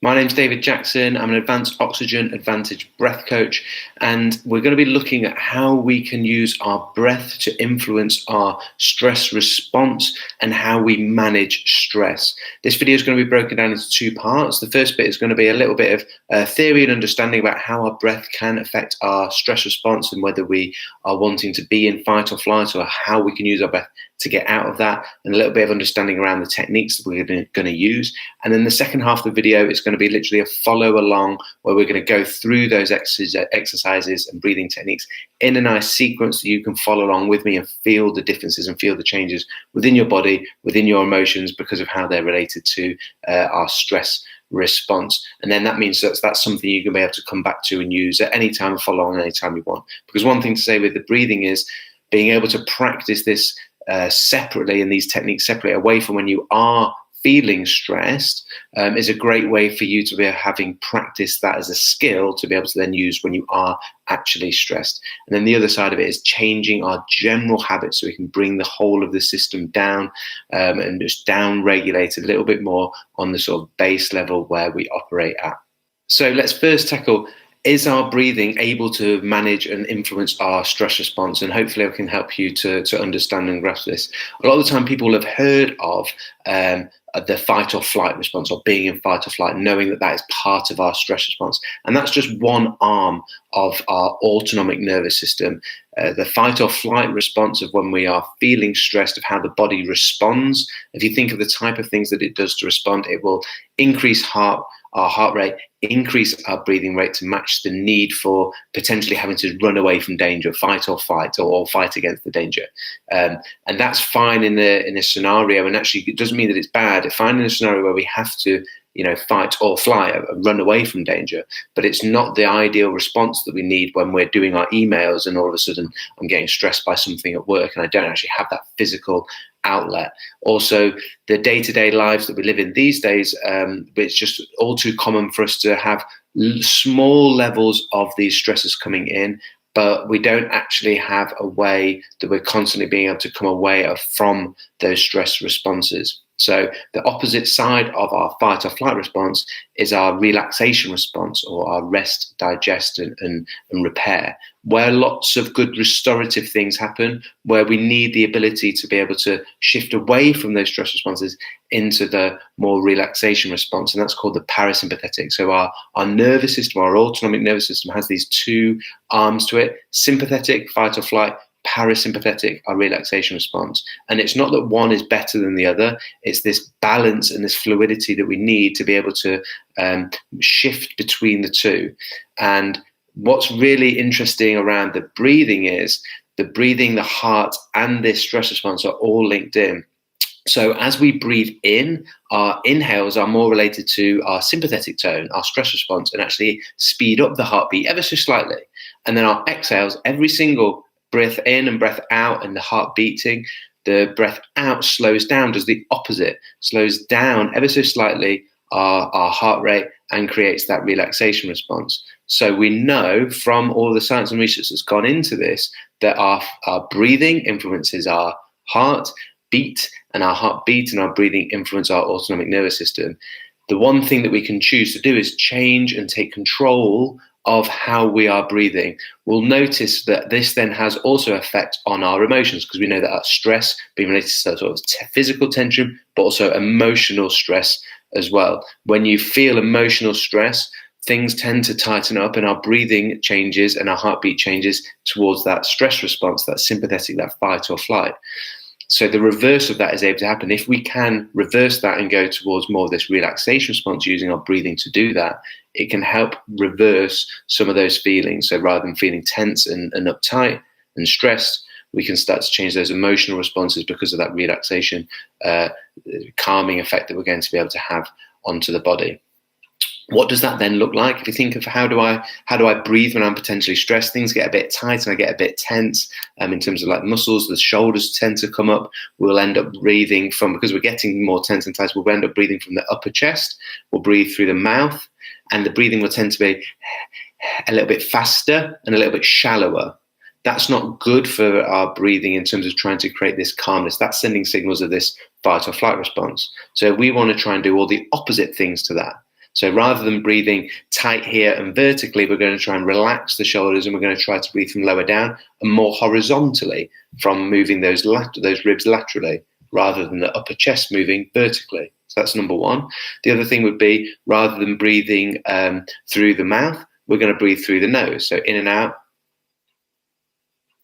My name's David Jackson. I'm an advanced oxygen advantage breath coach, and we're going to be looking at how we can use our breath to influence our stress response and how we manage stress. This video is going to be broken down into two parts. The first bit is going to be a little bit of theory and understanding about how our breath can affect our stress response and whether we are wanting to be in fight or flight, or how we can use our breath to get out of that, and a little bit of understanding around the techniques that we're going to use. And then the second half of the video is going to be literally a follow along, where we're going to go through those exercises and breathing techniques in a nice sequence that you can follow along with me and feel the differences and feel the changes within your body, within your emotions, because of how they're related to our stress response. And then that means that's something you can be able to come back to and use at any time and follow on any time you want. Because one thing to say with the breathing is being able to practice this separately, and these techniques separately, away from when you are feeling stressed, is a great way for you to be having practiced that as a skill to be able to then use when you are actually stressed. And then the other side of it is changing our general habits so we can bring the whole of the system down, and just down regulate a little bit more on the sort of base level where we operate at. So let's first tackle, is our breathing able to manage and influence our stress response? And hopefully I can help you to understand and grasp this. A lot of the time people have heard of the fight or flight response, or being in fight or flight, knowing that that is part of our stress response. And that's just one arm of our autonomic nervous system. The fight or flight response of when we are feeling stressed, of how the body responds. If you think of the type of things that it does to respond, it will increase our heart rate, increase our breathing rate to match the need for potentially having to run away from danger, fight or flight, or fight against the danger. And that's fine in a scenario, and actually it doesn't mean that it's bad. It's fine in a scenario where we have to, fight or fly, run away from danger. But it's not the ideal response that we need when we're doing our emails and all of a sudden I'm getting stressed by something at work and I don't actually have that physical outlet. Also, the day-to-day lives that we live in these days, it's just all too common for us to have small levels of these stresses coming in, but we don't actually have a way that we're constantly being able to come away from those stress responses. So the opposite side of our fight or flight response is our relaxation response, or our rest, digest, and repair, where lots of good restorative things happen, where we need the ability to be able to shift away from those stress responses into the more relaxation response. And that's called the parasympathetic. So our nervous system, our autonomic nervous system, has these two arms to it: sympathetic, fight or flight; parasympathetic, our relaxation response. And it's not that one is better than the other. It's this balance and this fluidity that we need to be able to shift between the two. And what's really interesting around the breathing is the breathing, the heart, and this stress response are all linked in. So as we breathe in, our inhales are more related to our sympathetic tone, our stress response, and actually speed up the heartbeat ever so slightly. And then our exhales, every single breath in and breath out, and the heart beating, the breath out slows down, does the opposite, slows down ever so slightly our heart rate, and creates that relaxation response. So we know from all the science and research that's gone into this that our breathing influences our heart beat, and our heartbeat and our breathing influence our autonomic nervous system. The one thing that we can choose to do is change and take control of how we are breathing. We'll notice that this then has also effect on our emotions, because we know that our stress being related to sort of physical tension, but also emotional stress as well. When you feel emotional stress, things tend to tighten up, and our breathing changes and our heartbeat changes towards that stress response, that sympathetic, that fight or flight. So the reverse of that is able to happen. If we can reverse that and go towards more of this relaxation response using our breathing to do that, it can help reverse some of those feelings. So rather than feeling tense and uptight and stressed, we can start to change those emotional responses because of that relaxation, calming effect that we're going to be able to have onto the body. What does that then look like? If you think of how do I breathe when I'm potentially stressed, things get a bit tight and I get a bit tense in terms of like muscles, the shoulders tend to come up. We'll end up breathing because we're getting more tense and tight, we'll end up breathing from the upper chest. We'll breathe through the mouth, and the breathing will tend to be a little bit faster and a little bit shallower. That's not good for our breathing in terms of trying to create this calmness. That's sending signals of this fight or flight response. So we want to try and do all the opposite things to that. So rather than breathing tight here and vertically, we're going to try and relax the shoulders, and we're going to try to breathe from lower down and more horizontally, from moving those ribs laterally rather than the upper chest moving vertically. So that's number one. The other thing would be, rather than breathing through the mouth, we're going to breathe through the nose. So in and out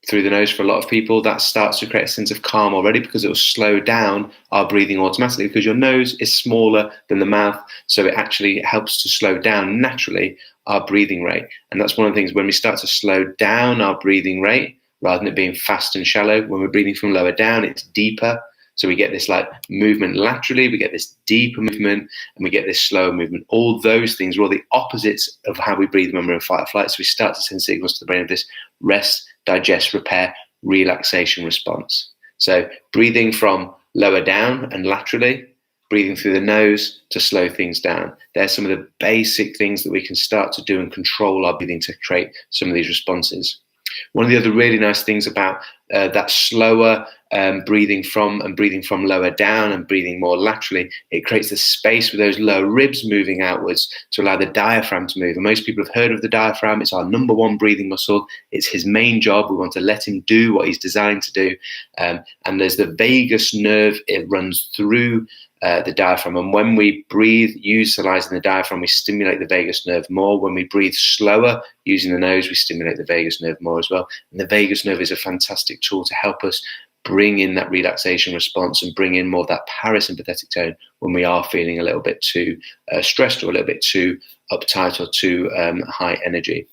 through the nose for a lot of people. That starts to create a sense of calm already, because it will slow down our breathing automatically, because your nose is smaller than the mouth. So it actually helps to slow down naturally our breathing rate. And that's one of the things, when we start to slow down our breathing rate, rather than it being fast and shallow, when we're breathing from lower down, it's deeper. So we get this like movement laterally, we get this deeper movement, and we get this slower movement. All those things are all the opposites of how we breathe when we're in fight or flight. So we start to send signals to the brain of this rest, digest, repair, relaxation response. So breathing from lower down and laterally, breathing through the nose to slow things down. They're some of the basic things that we can start to do and control our breathing to create some of these responses. One of the other really nice things about that slower breathing from lower down and breathing more laterally, it creates the space with those lower ribs moving outwards to allow the diaphragm to move. And most people have heard of the diaphragm. It's our number one breathing muscle. It's his main job. We want to let him do what he's designed to do. And there's the vagus nerve. It runs through the diaphragm, and when we breathe utilizing the diaphragm, we stimulate the vagus nerve more. When we breathe slower using the nose, we stimulate the vagus nerve more as well. And the vagus nerve is a fantastic tool to help us bring in that relaxation response and bring in more of that parasympathetic tone when we are feeling a little bit too stressed, or a little bit too uptight, or too high energy.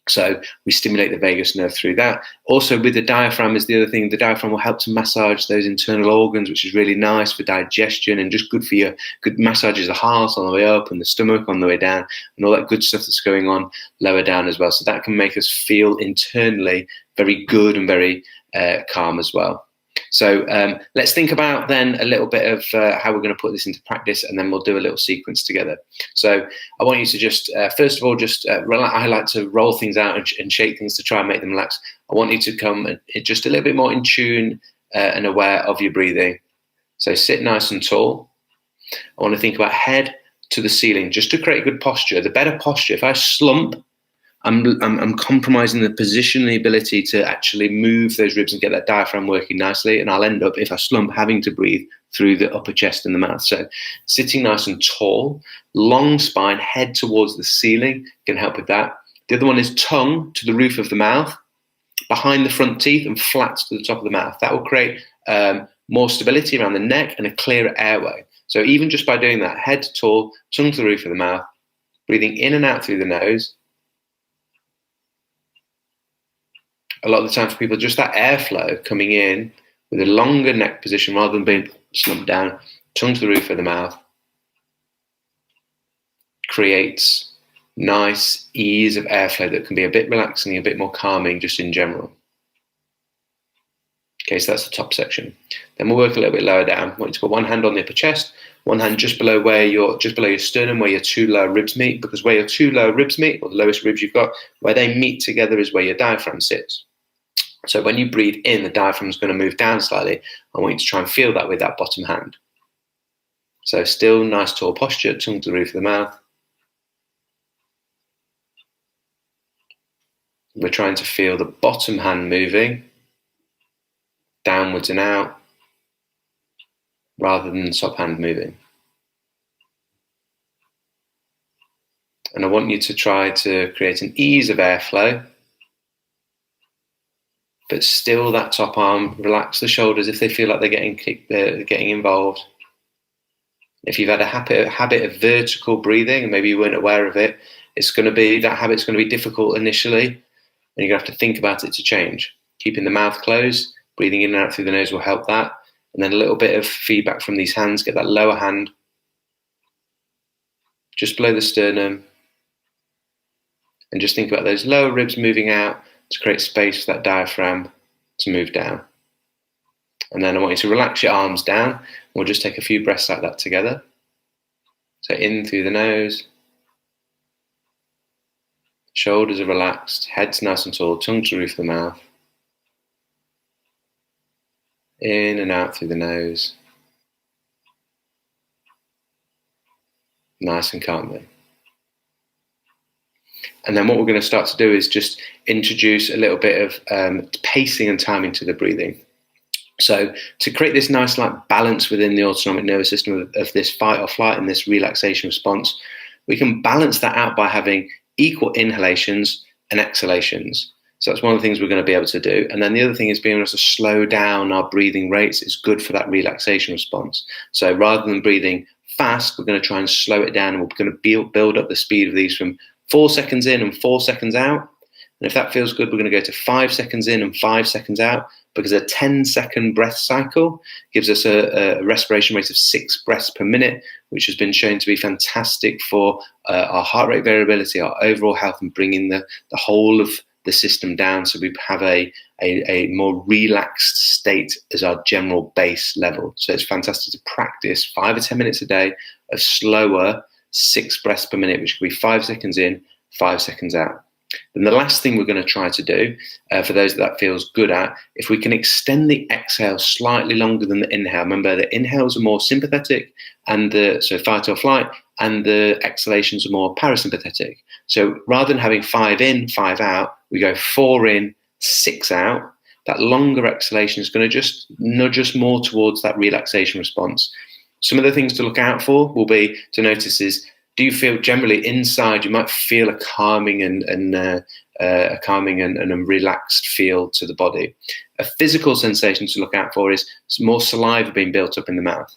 So we stimulate the vagus nerve through that. Also with the diaphragm is the other thing. The diaphragm will help to massage those internal organs, which is really nice for digestion and just good for your good massages the heart on the way up and the stomach on the way down, and all that good stuff that's going on lower down as well. So that can make us feel internally very good and very calm as well. So let's think about then a little bit of how we're going to put this into practice, and then we'll do a little sequence together. So I want you to just, first of all, just relax. I like to roll things out and shake things to try and make them relax. I want you to come just a little bit more in tune and aware of your breathing. So sit nice and tall. I want to think about head to the ceiling, just to create good posture. The better posture, if I slump, I'm compromising the position, the ability to actually move those ribs and get that diaphragm working nicely. And I'll end up, if I slump, having to breathe through the upper chest and the mouth. So sitting nice and tall, long spine, head towards the ceiling can help with that. The other one is tongue to the roof of the mouth, behind the front teeth and flat to the top of the mouth. That will create more stability around the neck and a clearer airway. So even just by doing that, head tall, tongue to the roof of the mouth, breathing in and out through the nose. A lot of the time for people, just that airflow coming in with a longer neck position rather than being slumped down, tongue to the roof of the mouth, creates nice ease of airflow that can be a bit relaxing, a bit more calming just in general. Okay, so that's the top section. Then we'll work a little bit lower down. I want you to put one hand on the upper chest, one hand just below your sternum, where your two lower ribs meet, because where your two lower ribs meet, or the lowest ribs you've got, where they meet together is where your diaphragm sits. So when you breathe in, the diaphragm is going to move down slightly. I want you to try and feel that with that bottom hand. So still nice tall posture, tongue to the roof of the mouth. We're trying to feel the bottom hand moving downwards and out, rather than the top hand moving. And I want you to try to create an ease of airflow, but still that top arm, relax the shoulders if they feel like they're getting involved. If you've had a habit of vertical breathing and maybe you weren't aware of it, that habit's going to be difficult initially, and you're going to have to think about it to change. Keeping the mouth closed, breathing in and out through the nose will help that. And then a little bit of feedback from these hands. Get that lower hand just below the sternum, and just think about those lower ribs moving out to create space for that diaphragm to move down. And then I want you to relax your arms down. We'll just take a few breaths like that together. So in through the nose, shoulders are relaxed, head's nice and tall, tongue to the roof of the mouth. In and out through the nose. nice and calmly. And then what we're going to start to do is just introduce a little bit of pacing and timing to the breathing. So to create this nice balance within the autonomic nervous system of this fight or flight and this relaxation response, we can balance that out by having equal inhalations and exhalations. So that's one of the things we're going to be able to do. And then the other thing is being able to slow down our breathing rates is good for that relaxation response. So rather than breathing fast, we're going to try and slow it down, and we're going to build up the speed of these from 4 seconds in and 4 seconds out. And if that feels good, we're going to go to 5 seconds in and 5 seconds out, because a 10-second breath cycle gives us a respiration rate of 6 breaths per minute, which has been shown to be fantastic for our heart rate variability, our overall health, and bringing the whole of the system down, so we have a more relaxed state as our general base level. So it's fantastic to practice 5 or 10 minutes a day of slower 6 breaths per minute, which could be 5 seconds in, 5 seconds out. Then the last thing we're going to try to do, for those that feels good at, if we can extend the exhale slightly longer than the inhale. Remember, the inhales are more sympathetic, and so fight or flight, and the exhalations are more parasympathetic. So rather than having 5 in, 5 out, we go 4 in, 6 out. That longer exhalation is going to just nudge us more towards that relaxation response. Some of the things to look out for will be to notice is, do you feel generally inside? You might feel a calming and a relaxed feel to the body. A physical sensation to look out for is more saliva being built up in the mouth.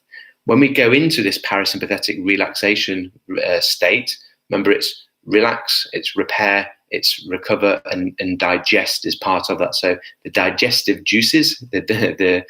When we go into this parasympathetic relaxation state, remember, it's relax, it's repair, it's recover, and digest is part of that. So the digestive juices, the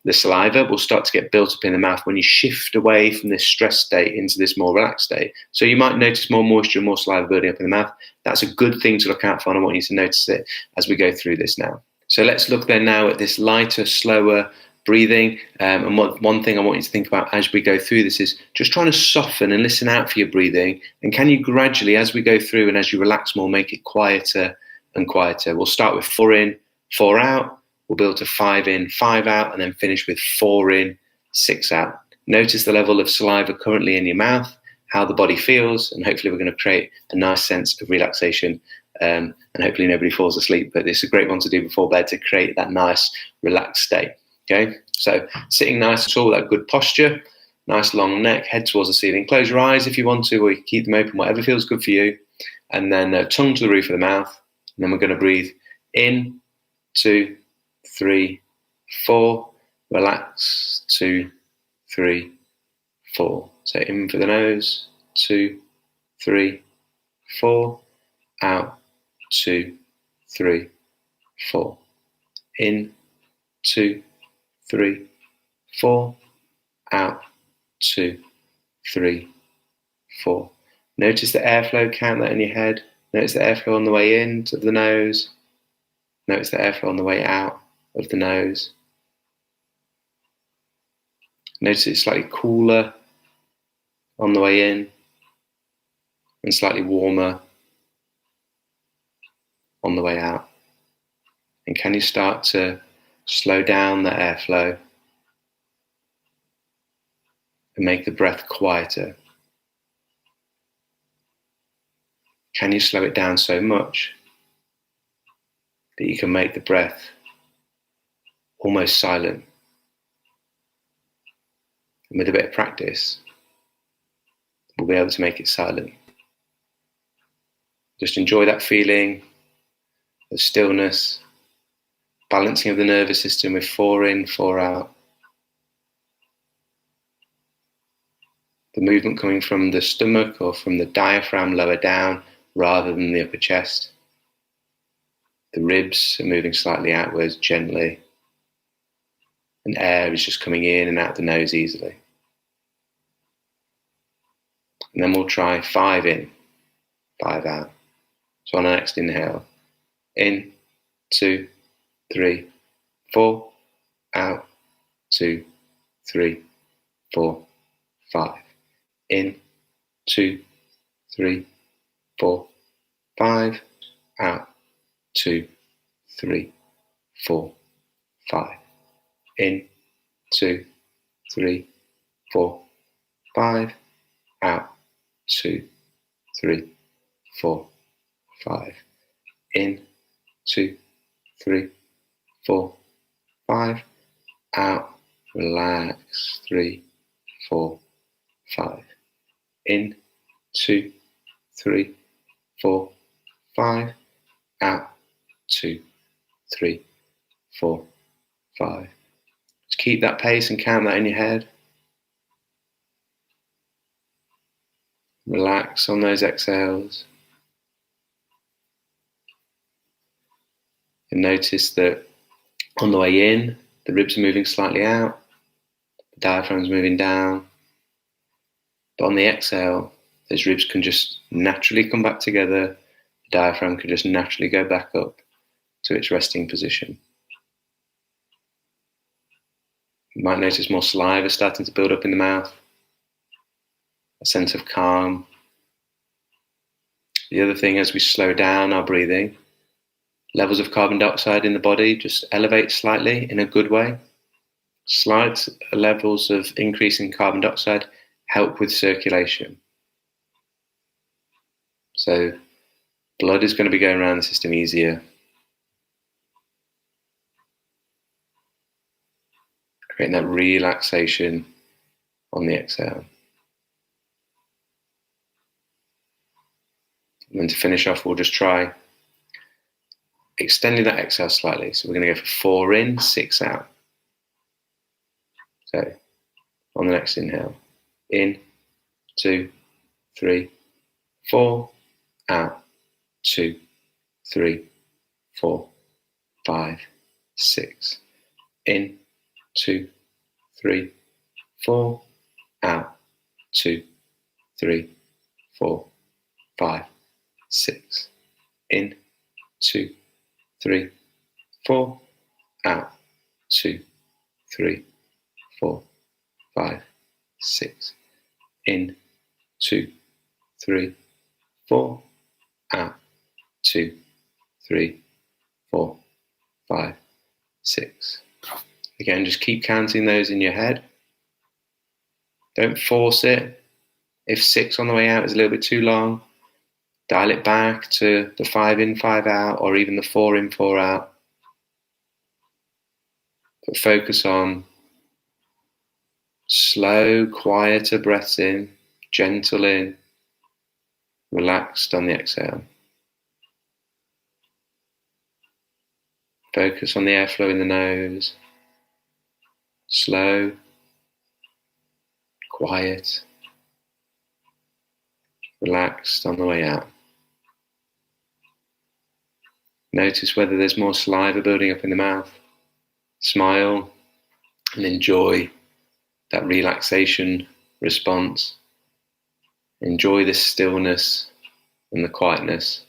saliva, will start to get built up in the mouth when you shift away from this stress state into this more relaxed state. So you might notice more moisture, more saliva building up in the mouth. That's a good thing to look out for, and I want you to notice it as we go through this now. So let's look then now at this lighter, slower breathing. And one thing I want you to think about as we go through this is just trying to soften and listen out for your breathing. And can you gradually, as we go through and as you relax more, make it quieter and quieter? We'll start with 4 in, 4 out. We'll build to 5 in, 5 out, and then finish with 4 in, 6 out. Notice the level of saliva currently in your mouth, how the body feels, and hopefully we're going to create a nice sense of relaxation. And hopefully nobody falls asleep, but it's a great one to do before bed to create that nice relaxed state. Okay, so sitting nice and tall, that good posture, nice long neck, head towards the ceiling. Close your eyes if you want to, or you can keep them open, whatever feels good for you. And then tongue to the roof of the mouth. And then we're going to breathe in, 2, 3, 4. Relax, 2, 3, 4. So in for the nose, 2, 3, 4. Out, 2, 3, 4. In, 2, 3, 4. Out, 2, 3, 4. Notice the airflow, count that in your head. Notice the airflow on the way in to the nose. Notice the airflow on the way out of the nose. Notice it's slightly cooler on the way in and slightly warmer on the way out. And can you start to slow down the airflow and make the breath quieter? Can you slow it down so much that you can make the breath almost silent? And with a bit of practice, we'll be able to make it silent. Just enjoy that feeling of stillness, balancing of the nervous system with 4 in, 4 out. The movement coming from the stomach or from the diaphragm lower down rather than the upper chest. The ribs are moving slightly outwards gently, and air is just coming in and out the nose easily. And then we'll try 5 in, 5 out. So on our next inhale, in, 2, 3, 4, out, 2, 3, 4, 5. In, 2, 3, 4, 5, out, 2, 3, 4, 5. In, 2, 3, 4, 5, out, 2, 3, 4, 5. In, 2, 3, 4, 5. Out, relax, 3, 4, 5. In, 2, 3, 4, 5. Out, 2, 3, 4, 5. Just keep that pace and count that in your head. Relax on those exhales. And notice that on the way in, the ribs are moving slightly out, the diaphragm's moving down. But on the exhale, those ribs can just naturally come back together. The diaphragm can just naturally go back up to its resting position. You might notice more saliva starting to build up in the mouth, a sense of calm. The other thing, as we slow down our breathing, levels of carbon dioxide in the body just elevate slightly in a good way. Slight levels of increase in carbon dioxide help with circulation. So blood is going to be going around the system easier. Creating that relaxation on the exhale. And then to finish off, we'll just try extending that exhale slightly. So we're going to go for 4 in, 6 out. So on the next inhale, in, 2, 3, 4, out, 2, 3, 4, 5, 6. In, 2, 3, 4, out, 2, 3, 4, 5, 6. In, 2, 3, 4, out, 2, 3, 4, 5, 6. In, 2, 3, 4, out, 2, 3, 4, 5, 6. Again, just keep counting those in your head. Don't force it. If 6 on the way out is a little bit too long, dial it back to the 5 in, 5 out, or even the 4 in, 4 out. But focus on slow, quieter breaths in, gentle in, relaxed on the exhale. Focus on the airflow in the nose. Slow, quiet, relaxed on the way out. Notice whether there's more saliva building up in the mouth. Smile and enjoy that relaxation response. Enjoy the stillness and the quietness.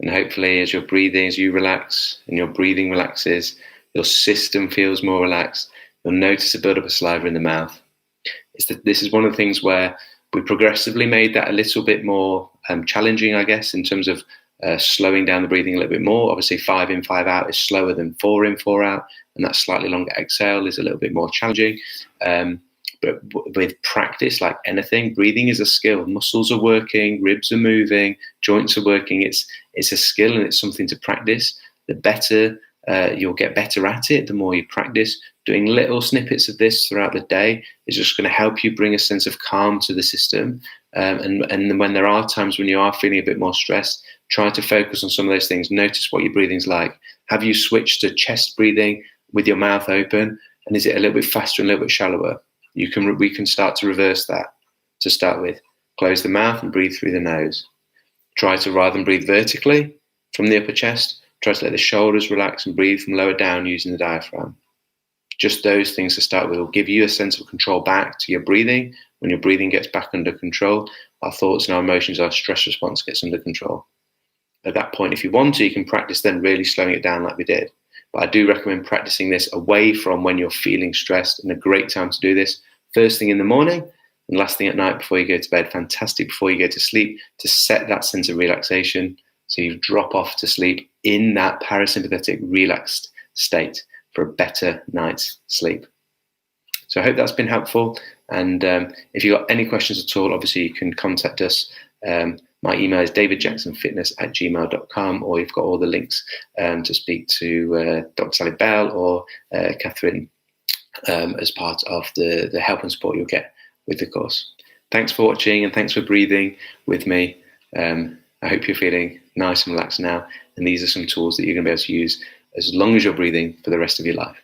And hopefully as you're breathing, as you relax and your breathing relaxes, your system feels more relaxed. You'll notice a build-up of saliva in the mouth. This is one of the things where we progressively made that a little bit more challenging, I guess, in terms of slowing down the breathing a little bit more. Obviously, 5 in, 5 out is slower than 4 in, 4 out, and that slightly longer exhale is a little bit more challenging. But with practice, like anything, breathing is a skill. Muscles are working, ribs are moving, joints are working. It's a skill and it's something to practice. The better you'll get better at it, the more you practice. Doing little snippets of this throughout the day is just going to help you bring a sense of calm to the system. And when there are times when you are feeling a bit more stressed, try to focus on some of those things. Notice what your breathing's like. Have you switched to chest breathing with your mouth open? And is it a little bit faster and a little bit shallower? We can start to reverse that to start with. Close the mouth and breathe through the nose. Try to, rather than breathe vertically from the upper chest, try to let the shoulders relax and breathe from lower down using the diaphragm. Just those things to start with will give you a sense of control back to your breathing. When your breathing gets back under control, our thoughts and our emotions, our stress response gets under control. At that point, if you want to, you can practice then really slowing it down like we did. But I do recommend practicing this away from when you're feeling stressed, and a great time to do this first thing in the morning and last thing at night before you go to bed. Fantastic before you go to sleep to set that sense of relaxation so you drop off to sleep in that parasympathetic relaxed state for a better night's sleep. So I hope that's been helpful. And if you've got any questions at all, obviously you can contact us. My email is davidjacksonfitness@gmail.com, or you've got all the links to speak to Dr. Sally Bell or Catherine as part of the help and support you'll get with the course. Thanks for watching, and thanks for breathing with me. I hope you're feeling nice and relaxed now, and these are some tools that you're going to be able to use as long as you're breathing for the rest of your life.